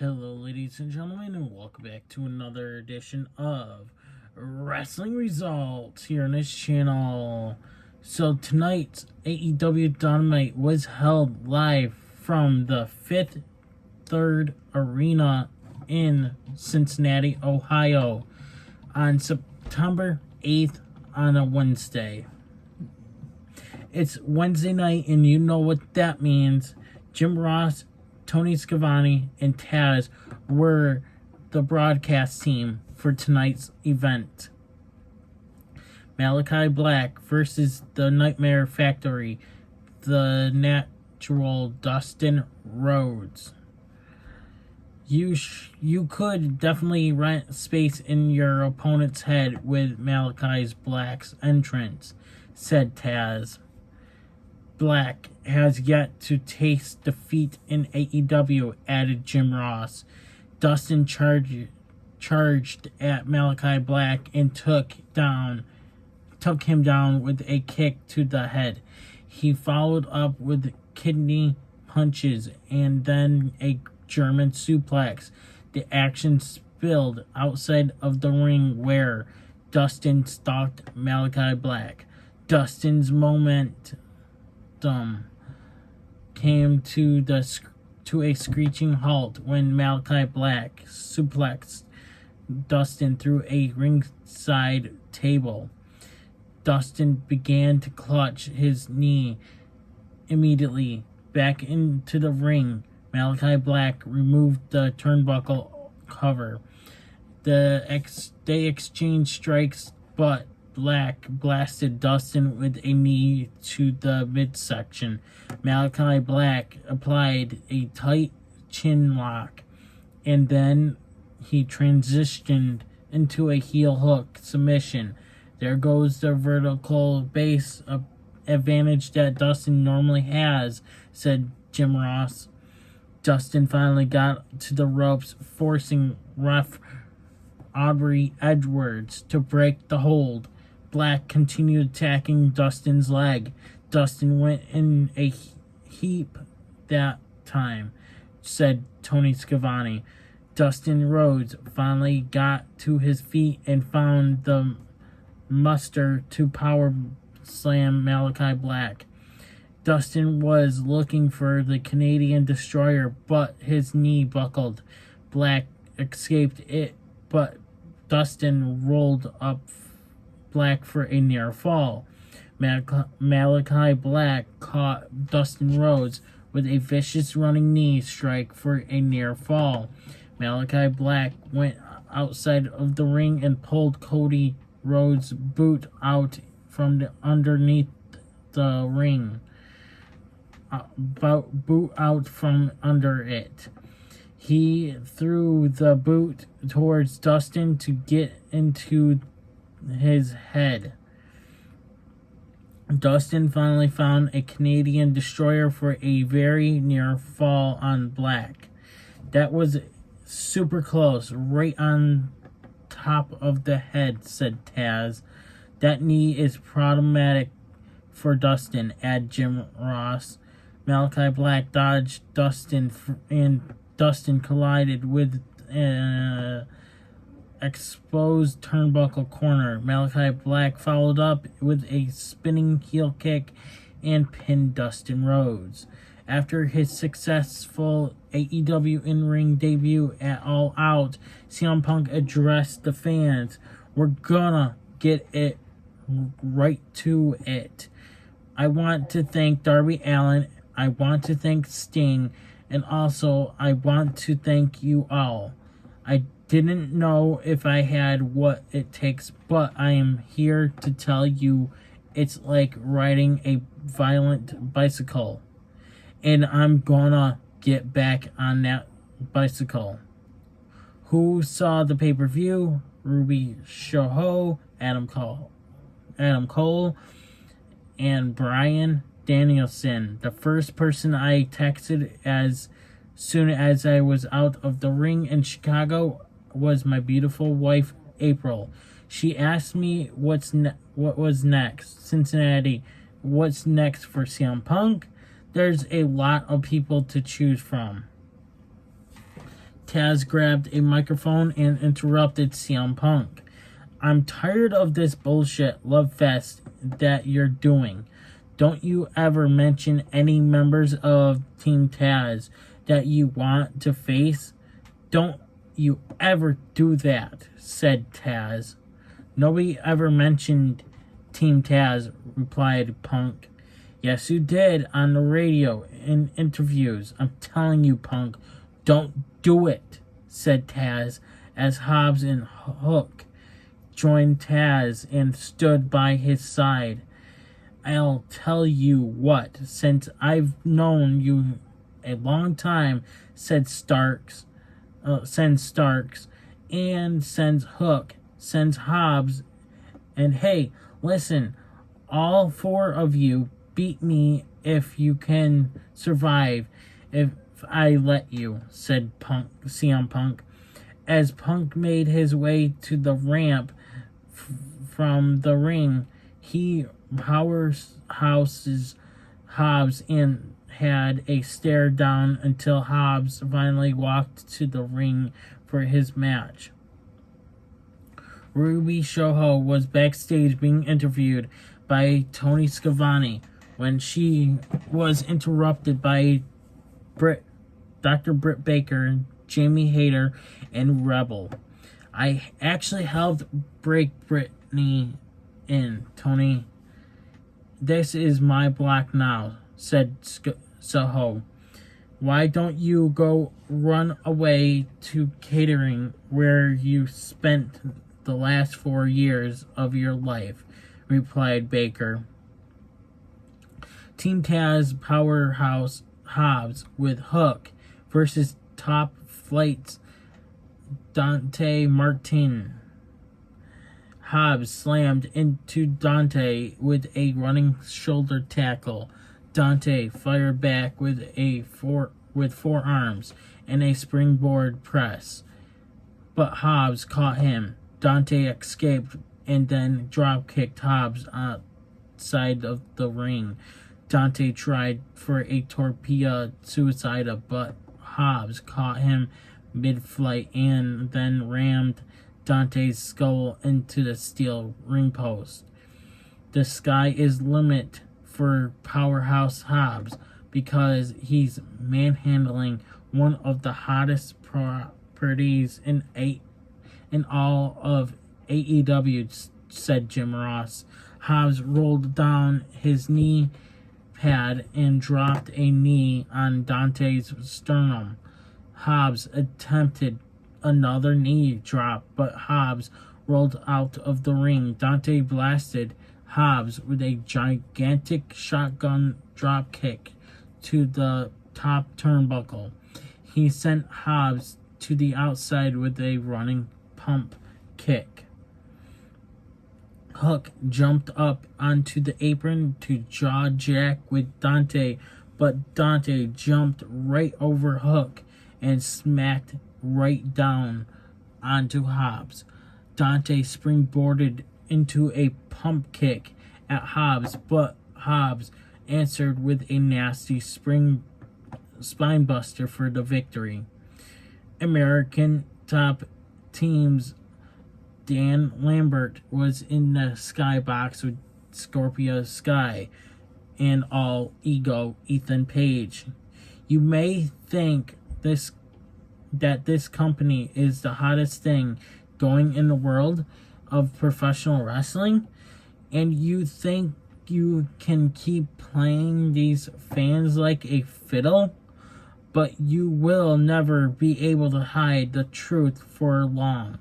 Hello, ladies and gentlemen, and welcome back to another edition of Wrestling Results here on this channel. So, tonight's AEW Dynamite was held live from the Fifth Third Arena in Cincinnati, Ohio, on September 8th on a Wednesday. It's Wednesday night, and you know what that means. Jim Ross, Tony Schiavone, and Taz were the broadcast team for tonight's event. Malachi Black versus the Nightmare Factory, the Natural Dustin Rhodes. You could definitely rent space in your opponent's head with Malachi Black's entrance, said Taz. Black has yet to taste defeat in AEW, added Jim Ross. Dustin charged at Malachi Black and took him down with a kick to the head. He followed up with kidney punches and then a German suplex. The action spilled outside of the ring where Dustin stalked Malachi Black. Dustin's momentum came to a screeching halt when Malachi Black suplexed Dustin through a ringside table. Dustin began to clutch his knee immediately back into the ring. Malachi Black removed the turnbuckle cover. They exchanged strikes, but Black blasted Dustin with a knee to the midsection. Malachi Black applied a tight chin lock, and then he transitioned into a heel hook submission. There goes the vertical base advantage that Dustin normally has, said Jim Ross. Dustin finally got to the ropes, forcing ref Aubrey Edwards to break the hold. Black continued attacking Dustin's leg. Dustin went in a heap that time, said Tony Schiavone. Dustin Rhodes finally got to his feet and found the muster to power slam Malachi Black. Dustin was looking for the Canadian Destroyer, but his knee buckled. Black escaped it, but Dustin rolled up Black for a near fall. Malachi Black caught Dustin Rhodes with a vicious running knee strike for a near fall. Malachi Black went outside of the ring and pulled Cody Rhodes' boot out from underneath the ring. Boot out from under it. He threw the boot towards Dustin to get into his head. Dustin finally found a Canadian Destroyer for a very near fall on Black. That was super close, right on top of the head, said Taz. That knee is problematic for Dustin, added Jim Ross. Malachi Black dodged Dustin and Dustin collided with exposed turnbuckle corner. Malachi Black followed up with a spinning heel kick and pinned Dustin Rhodes. After his successful AEW in-ring debut at All Out, CM Punk addressed the fans. We're gonna get it right to it. I want to thank Darby Allin. I want to thank Sting. And also, I want to thank you all. I didn't know if I had what it takes, but I am here to tell you it's like riding a violent bicycle. And I'm gonna get back on that bicycle. Who saw the pay-per-view? Ruby Soho, Adam Cole, and Bryan Danielson. The first person I texted as soon as I was out of the ring in Chicago was my beautiful wife, April. She asked me what was next. Cincinnati, what's next for CM Punk? There's a lot of people to choose from. Taz grabbed a microphone and interrupted CM Punk. I'm tired of this bullshit love fest that you're doing. Don't you ever mention any members of Team Taz that you want to face? Don't you ever do that, said Taz. Nobody ever mentioned Team Taz, replied Punk. Yes, you did on the radio, in interviews. I'm telling you, Punk, don't do it, said Taz, as Hobbs and Hook joined Taz and stood by his side. I'll tell you what, since I've known you a long time, said Starks, and sends Hook, sends Hobbs, and hey, listen, all four of you beat me if you can survive, if I let you, said CM Punk. As Punk made his way to the ramp from the ring, he powerhouses Hobbs and had a stare down until Hobbs finally walked to the ring for his match. Ruby Soho was backstage being interviewed by Tony Schiavone when she was interrupted by Dr. Britt Baker, Jamie Hayter, and Rebel. I actually helped break Brittany in, Tony. This is my block now, said Soho. Why don't you go run away to catering where you spent the last 4 years of your life, replied Baker. Team Taz powerhouse Hobbs with Hook versus Top Flight's Dante Martin. Hobbs slammed into Dante with a running shoulder tackle. Dante fired back with forearms and a springboard press, but Hobbs caught him. Dante escaped and then drop-kicked Hobbs outside of the ring. Dante tried for a torpedo suicida, but Hobbs caught him mid-flight and then rammed Dante's skull into the steel ring post. The sky is limit for Powerhouse Hobbs because he's manhandling one of the hottest properties in all of AEW, said Jim Ross. Hobbs rolled down his knee pad and dropped a knee on Dante's sternum. Hobbs attempted another knee drop, but Hobbs rolled out of the ring. Dante blasted Hobbs with a gigantic shotgun drop kick to the top turnbuckle. He sent Hobbs to the outside with a running pump kick. Hook jumped up onto the apron to jaw jack with Dante, but Dante jumped right over Hook and smacked right down onto Hobbs. Dante springboarded into a pump kick at Hobbs, but Hobbs answered with a nasty spinebuster for the victory. American Top Team's Dan Lambert was in the skybox with Scorpio Sky and All Ego Ethan Page. You may think that this company is the hottest thing going in the world of professional wrestling, and you think you can keep playing these fans like a fiddle, but you will never be able to hide the truth for long.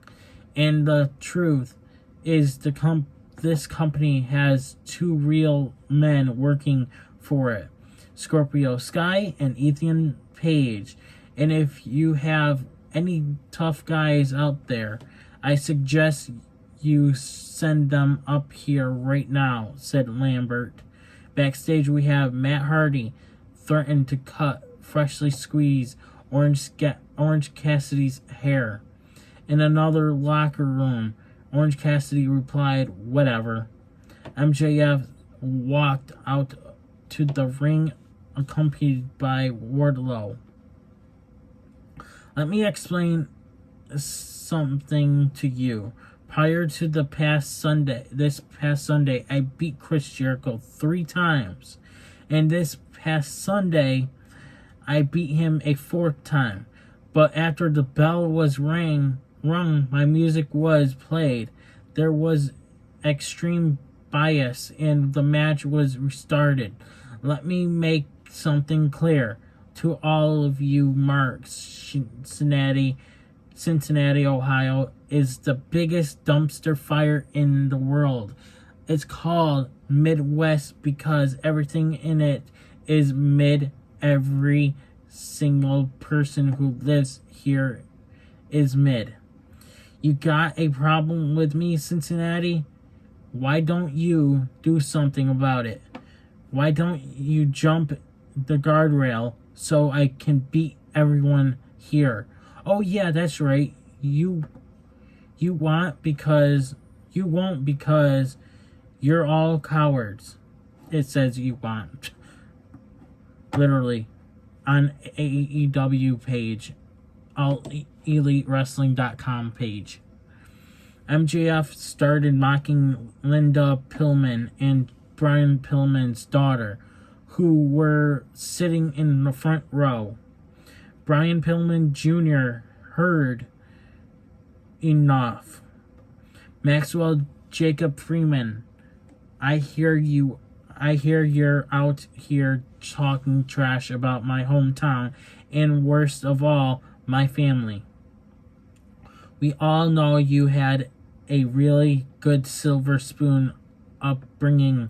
And the truth is this company has two real men working for it, Scorpio Sky and Ethan Page. And if you have any tough guys out there, I suggest you send them up here right now, said Lambert. Backstage we have Matt Hardy threatened to cut freshly squeezed Orange Cassidy's hair. In another locker room, Orange Cassidy replied, "Whatever." MJF walked out to the ring accompanied by Wardlow. Let me explain something to you. Prior to this past Sunday, I beat Chris Jericho 3 times. And this past Sunday, I beat him a 4th time. But after the bell was rung, my music was played. There was extreme bias and the match was restarted. Let me make something clear to all of you marks. Cincinnati, Ohio is the biggest dumpster fire in the world. It's called Midwest because everything in it is mid. Every single person who lives here is mid. You got a problem with me, Cincinnati? Why don't you do something about it? Why don't you jump the guardrail so I can beat everyone here? Oh yeah, that's right. You won't because you're all cowards. It says you want. Literally on AEW page, AllEliteWrestling.com page. MJF started mocking Linda Pillman and Brian Pillman's daughter, who were sitting in the front row. Brian Pillman Jr. heard enough. Maxwell Jacob Freeman, I hear you're out here talking trash about my hometown and worst of all, my family. We all know you had a really good silver spoon upbringing,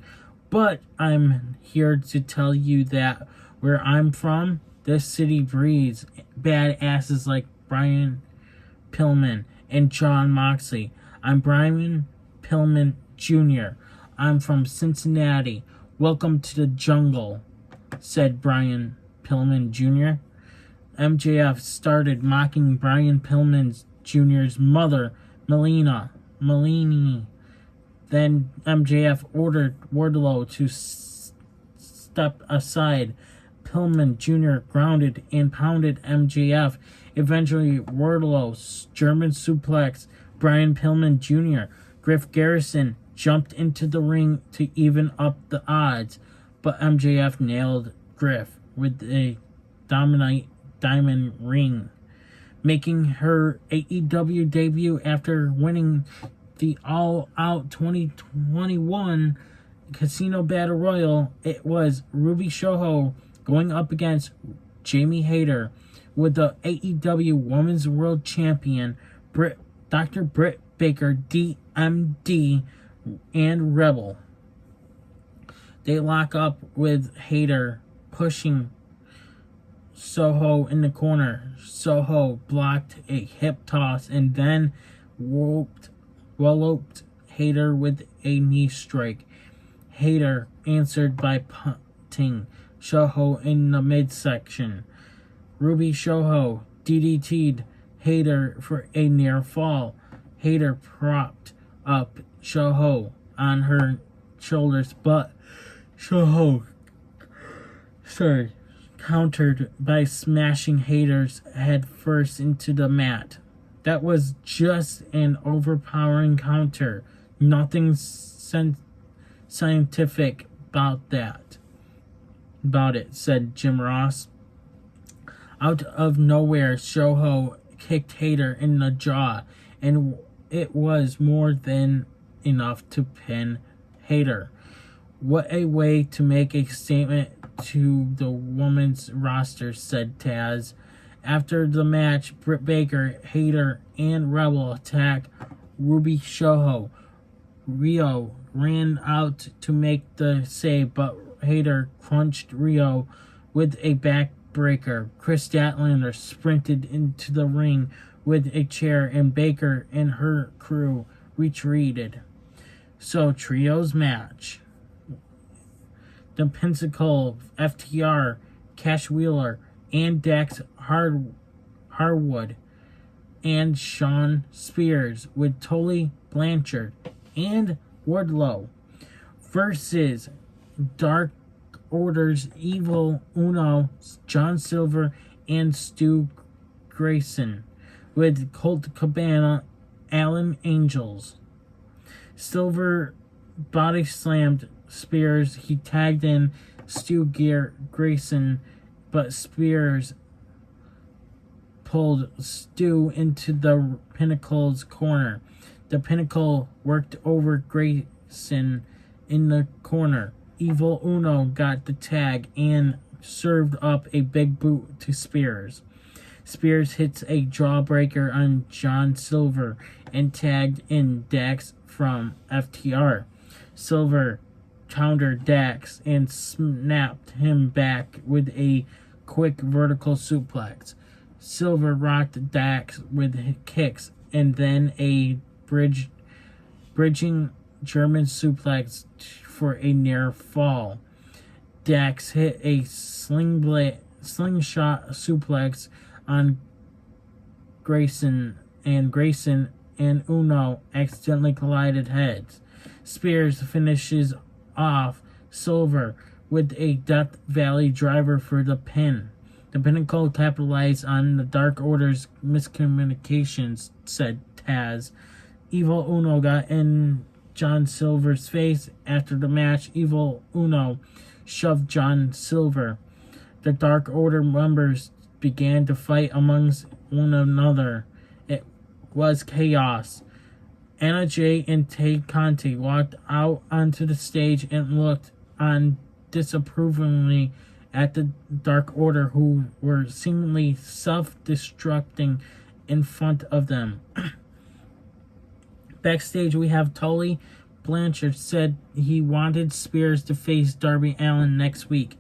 but I'm here to tell you that where I'm from, this city breeds badasses like Brian Pillman and John Moxley. I'm Brian Pillman Jr. I'm from Cincinnati. Welcome to the jungle, said Brian Pillman Jr. MJF started mocking Brian Pillman Jr.'s mother, Melanie. Then MJF ordered Wardlow to step aside. Pillman Jr. grounded and pounded MJF. Eventually, Wardlow's German suplex Brian Pillman Jr. Griff Garrison jumped into the ring to even up the odds, but MJF nailed Griff with a Dynamite diamond ring, making her AEW debut after winning the All Out 2021 Casino Battle Royal. It was Ruby Soho going up against Jamie Hayter with the AEW Women's World Champion Dr. Britt Baker, DMD, and Rebel. They lock up with Hayter pushing Soho in the corner. Soho blocked a hip toss and then walloped Hayter with a knee strike. Hayter answered by punting Soho in the midsection. Ruby Soho DDT'd Hayter for a near fall. Hayter propped up Soho on her shoulders, but Soho countered by smashing Hayter's head first into the mat. That was just an overpowering counter. Nothing scientific about it, said Jim Ross. Out of nowhere, Soho kicked Hayter in the jaw, and it was more than enough to pin Hayter. What a way to make a statement to the women's roster, said Taz. After the match, Britt Baker, Hayter, and Rebel attacked Ruby Soho. Rio ran out to make the save, but Hayter crunched Rio with a backbreaker. Chris Statlander sprinted into the ring with a chair, and Baker and her crew retreated. So, trios match. The Pinnacle, FTR, Cash Wheeler, and Dax Harwood, and Sean Spears with Tully Blanchard and Wardlow versus Dark Order's Evil Uno, John Silver, and Stu Grayson with Colt Cabana, Allen Angels. Silver body slammed Spears. He tagged in Stu Grayson, but Spears pulled Stu into the Pinnacle's corner. The Pinnacle worked over Grayson in the corner. Evil Uno got the tag and served up a big boot to Spears. Spears hits a jawbreaker on John Silver and tagged in Dax from FTR. Silver countered Dax and snapped him back with a quick vertical suplex. Silver rocked Dax with kicks and then a bridging German suplex for a near fall. Dax hit a slingshot suplex on Grayson and Uno accidentally collided heads. Spears finishes off Silver with a Death Valley driver for the pin. The Pinnacle capitalized on the Dark Order's miscommunications, said Taz. Evil Uno got in John Silver's face. After the match, Evil Uno shoved John Silver. The Dark Order members began to fight amongst one another. It was chaos. Anna Jay and Tay Conti walked out onto the stage and looked on disapprovingly at the Dark Order, who were seemingly self-destructing in front of them. Backstage, we have Tully Blanchard said he wanted Spears to face Darby Allin next week.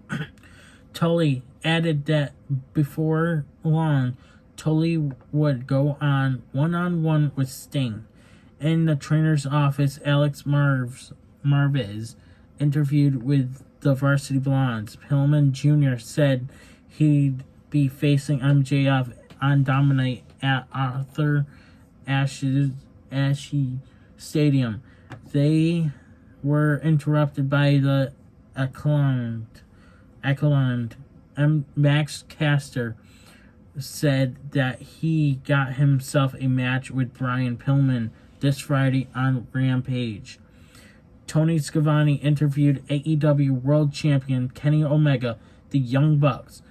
Tully added that before long, Tully would go on one-on-one with Sting. In the trainer's office, Alex Marvez interviewed with the Varsity Blondes. Pillman Jr. said he'd be facing MJF on Dynamite at Arthur Ashe Stadium. They were interrupted by the acclaimed Max Caster said that he got himself a match with Brian Pillman this Friday on Rampage. Tony Schiavone interviewed AEW World Champion Kenny Omega, the Young Bucks,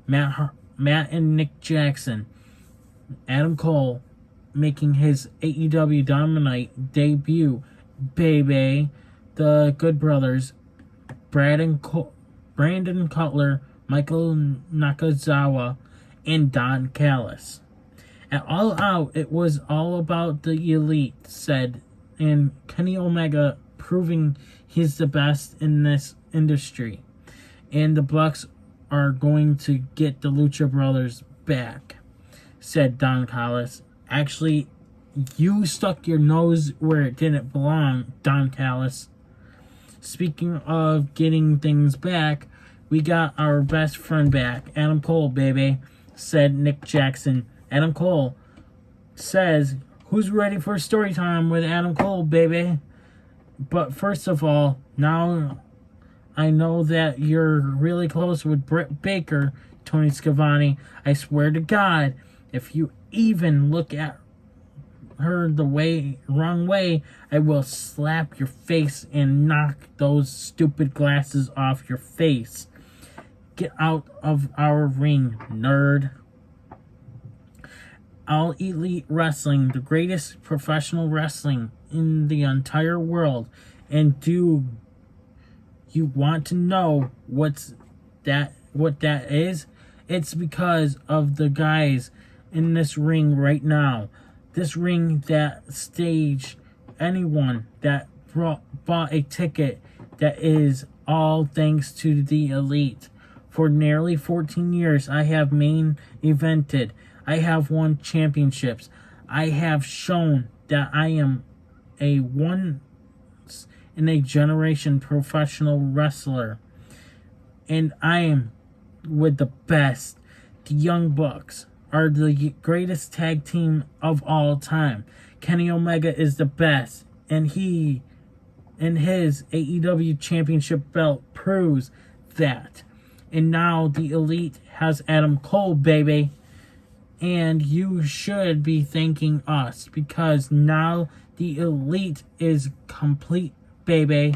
Matt and Nick Jackson, Adam Cole making his AEW Dynamite debut, baby, the Good Brothers, Brandon Cutler, Michael Nakazawa, and Don Callis. At All Out, it was all about the Elite, said, and Kenny Omega proving he's the best in this industry. And the Bucks are going to get the Lucha Brothers back, said Don Callis. Actually, you stuck your nose where it didn't belong, Don Callis. Speaking of getting things back, we got our best friend back, Adam Cole, baby, said Nick Jackson. Adam Cole says, who's ready for story time with Adam Cole, baby? But first of all, now I know that you're really close with Britt Baker, Tony Schiavone. I swear to God, if you even look at her the wrong way, I will slap your face and knock those stupid glasses off your face. Get out of our ring, nerd. All Elite Wrestling, the greatest professional wrestling in the entire world. And do you want to know what that is? It's because of the guys in this ring right now. This ring that stage anyone that bought a ticket, that is all thanks to the Elite. For nearly 14 years, I have main evented. I have won championships. I have shown that I am a once-in-a-generation professional wrestler. And I am with the best. The Young Bucks are the greatest tag team of all time. Kenny Omega is the best. And he, and his AEW championship belt, proves that. And now the Elite has Adam Cole, baby. And you should be thanking us because now the Elite is complete, baby.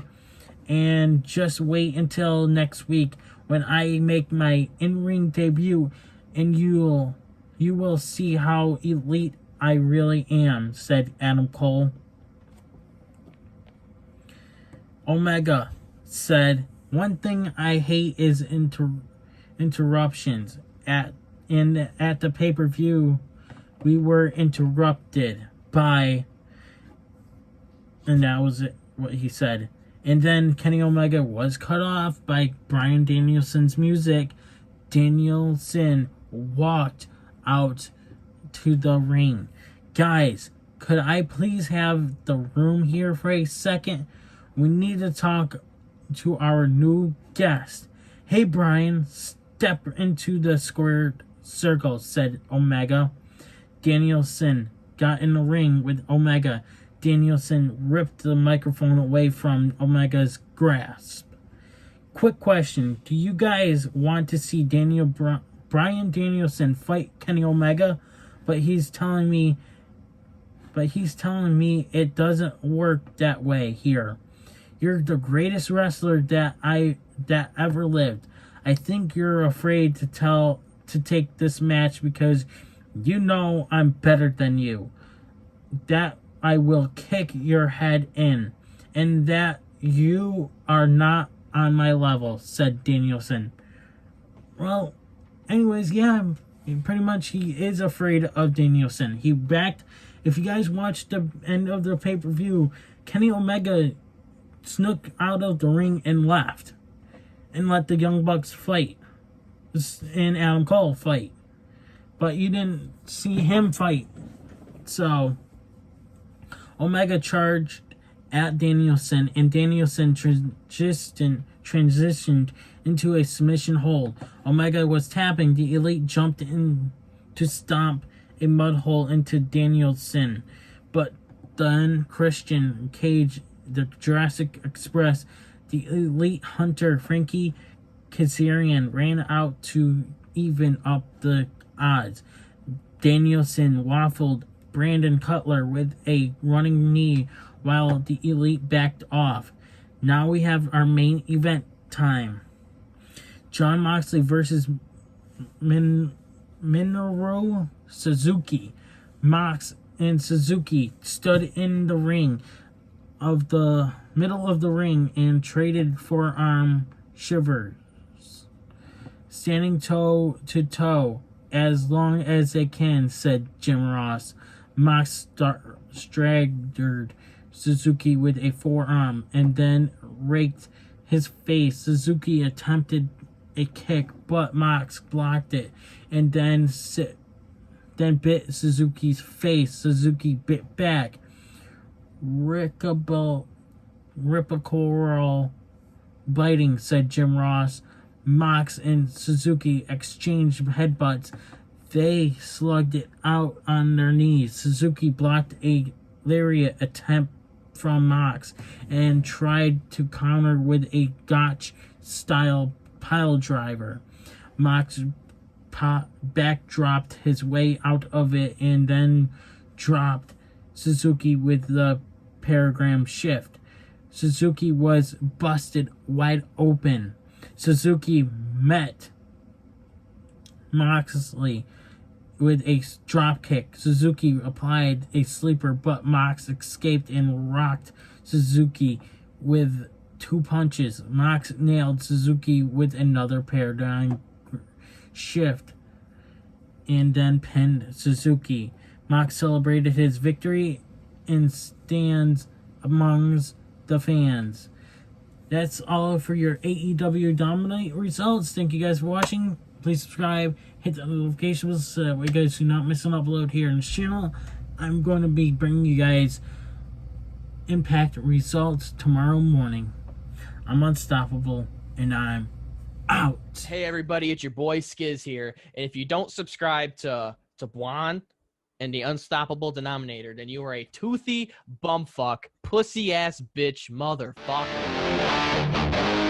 And just wait until next week when I make my in-ring debut, and you will see how elite I really am, said Adam Cole. Omega said, one thing I hate is interruptions. At the pay-per-view, we were interrupted by, and that was it, what he said. And then Kenny Omega was cut off by Bryan Danielson's music. Danielson walked out to the ring. Guys, could I please have the room here for a second? We need to talk to our new guest. Hey, Bryan, step into the squared circle, said Omega. Danielson got in the ring with Omega. Danielson ripped the microphone away from Omega's grasp. Quick question. Do you guys want to see Bryan Danielson fight Kenny Omega? But he's telling me it doesn't work that way here. You're the greatest wrestler that ever lived. I think you're afraid to take this match because you know I'm better than you. That I will kick your head in, and that you are not on my level, said Danielson. Well, anyways, yeah, pretty much he is afraid of Danielson. He backed, if you guys watched the end of the pay-per-view, Kenny Omega snuck out of the ring and left and let the Young Bucks fight and Adam Cole fight. But you didn't see him fight. So Omega charged at Danielson, and Danielson transitioned into a submission hold. Omega was tapping. The Elite jumped in to stomp a mud hole into Danielson. But then Christian Cage, the Jurassic Express, the Elite Hunter, Frankie Kazarian ran out to even up the odds. Danielson waffled Brandon Cutler with a running knee while the Elite backed off. Now we have our main event time. Jon Moxley versus Minoru Suzuki. Mox and Suzuki stood in the middle of the ring and traded forearm shivers, standing toe to toe as long as they can, said Jim Ross. Mox staggered Suzuki with a forearm and then raked his face. Suzuki attempted a kick, but Mox blocked it and then bit Suzuki's face. Suzuki bit back. Ripple biting, said Jim Ross. Mox and Suzuki exchanged headbutts. They slugged it out on their knees. Suzuki blocked a lariat attempt from Mox and tried to counter with a gotch-style pile driver. Mox backdropped his way out of it and then dropped Suzuki with the paragram shift. Suzuki was busted wide open. Suzuki met Moxley with a drop kick. Suzuki applied a sleeper, but Mox escaped and rocked Suzuki with two punches. Mox nailed Suzuki with another paradigm shift and then pinned Suzuki. Mox celebrated his victory and stands amongst the fans. That's all for your AEW Dynamite results. Thank you guys for watching. Please subscribe, hit the notifications so that way you guys do not miss an upload here on this channel. I'm going to be bringing you guys Impact results tomorrow morning. I'm unstoppable, and I'm out. Hey everybody, it's your boy Skiz here. And if you don't subscribe to Blonde and the Unstoppable Denominator, then you are a toothy bumfuck, pussy ass bitch motherfucker.